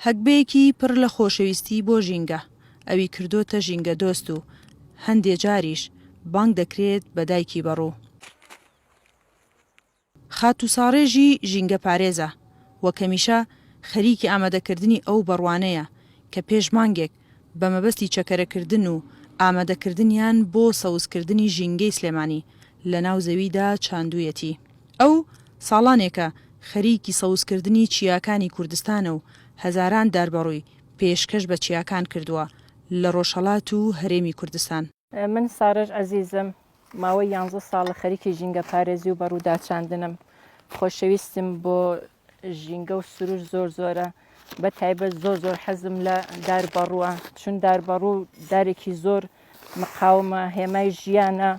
هەکبەیەکی پڕ لە خۆشەویستی بۆ ژینگە ئەوی کردوتە ژینگە دۆست و هەندێ جاریش بانگ دەکرێت بە دایکی بەڕوو. خات و ساڕێژی ژینگە پارێزە وەک هەمیشە خەریکی ئامادەکردنی ئەو بەڕوانەیە کە پێش مانگێک بە مەبەستی چەکەرەکردن و ئامادەکردنیان بۆ سەوزکردنی ژینگەی سلێمانی لە ناو زەویدا چاندوویەتی. ئەو ساڵانێکە خەریکی سەوزکردنی چیاکانی کوردستانە و هەزاران داربەڕووی پێشکەش بە چیاکان کردووە لە ڕۆژهەڵات و هەرێمی کوردستان. من سارەژ عەزیزم ماوەی 11 ساڵە خەریکی ژینگە پارێزی و بەڕووداچاندنم. خۆشەویستم بۆ ژینگە و سروش زۆر زۆرە، بە تایبەت زۆر حەزم لە داربەڕووە، چون داربەڕوو دارێکی زۆر مقاومە، هێمای ژیانە.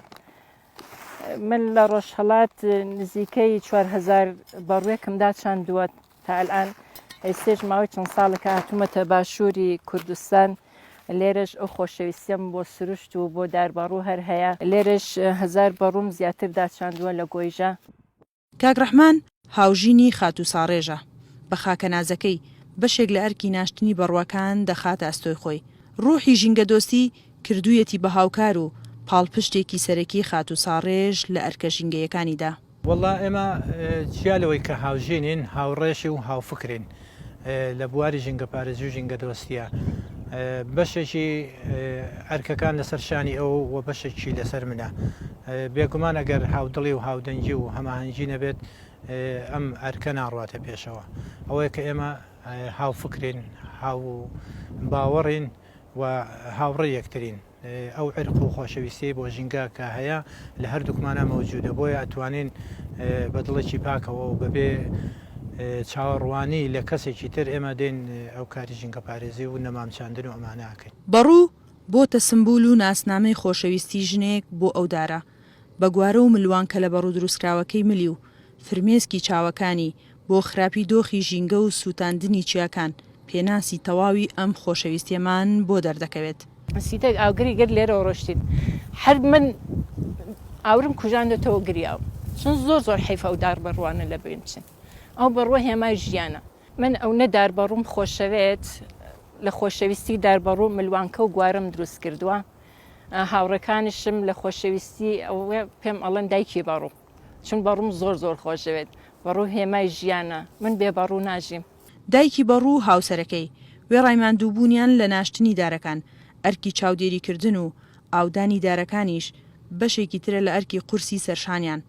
من لە ڕۆژهەڵات نزیکەی 4000 بەڕوویەکم داچاندووە تا ئەلئان. ئێستێش ماوەی چەند ساڵێکە هاتوومەتە باشووری کوردستان. لێرەش ئەو خۆشەویستیم بۆ سروشت و بۆ داربەڕوو هەر هەیە. لێرەش 1000 بەڕووم زیاتر داچاندووە لە گۆیژە. کاک ڕەحمان هاوژینی خات و ساڕێژە. بە خاکە نازەکەی بەشێک لە ئەرکی ناشتنی بەڕوەکان دەخاتە ئەستۆی خۆی. ڕوحی ژینگە دۆستی کردوویەتی بە هاوکار و پاڵپشتێکی سەرەکی خات و ساڕێژ لە ئەرکە ژینگەیەکانیدا. وەڵا ئێمە جیالەوەی کە هاوژینین هاوڕێشی و هاوفکرین لە بواری ژینگە پارێزی و ژینگە دۆستیە. بەشێکی ئەرکەکان لەسەر شانی ئەو و بەشێکی لەسەر منە. بێگومان ئەگەر هاودڵی و هاودەنگی و هەماهەنگی نەبێت ئەم ئەرکە ناڕواتە پێشەوە. ئەوەیە کە ئێمە هاوفکرین، هاو باوەڕین و هاوڕێ یەکترین. ئەو عرق و خۆشەویستی بۆ ژینگە کە هەیە لە هەردووکمانە مەوجودە، بۆیە ئەتوانین بە دڵێکی پاکەوە و بەبێ چاوەڕوانی لە کەسێکی تر ئێمە دێن ئەو کاری ژینگە پارێزی و نەمامچاندن و ئەمانەکەین. بەڕوو بۆتە سمبول و ناسنامەی خۆشەویستی ژنێک بۆ ئەودارە بە گوارە و ملوان کە لە بەڕوو دروستکراوەکەی ملی و فرمێسکی چاوەکانی بۆ خراپی دۆخی ژینگە و سووتاندنی چیاکان پێناسی تەواوی ئەم خۆشەویستیەمان بۆ دەردەکەوێت. سیتە ئاگری گەر لێرە ڕۆشتین هەر من ئاورم کوژاندێتەوە گریاو، چون زۆر حیفە ئەو داربەڕوانە لە بین بچن. ئەو بەڕوە هێمای ژیانە. من ئەو نە داربەڕووم خۆشەوێت لە خۆشەویستی داربەڕوو ملوانکە و گوارم دروست کردووە. هاوڕەکانیشم لە خۆشەویستی ئەوە پێم ئەڵەن دایکی بەڕوو، چون بەڕووم زۆر خۆشەوێت. بەڕوو هێمای ژیانە، من بێ بەڕوو ناژیم. دایکی بەڕوو هاوسەرەکەی وێ ڕایماندووبوونیان لە ناشتنی دارەکان، ئەرکی چاودێریکردن و ئاودانی دارەکانیش بەشێکی ترە لە ئەرکی قورسی سەرشانیان،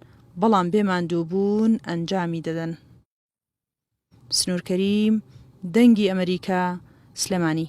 بەڵام بێماندووبوون ئەنجامی دەدەن. سنوورکەریم، دەنگی ئەمریکا، سلێمانی.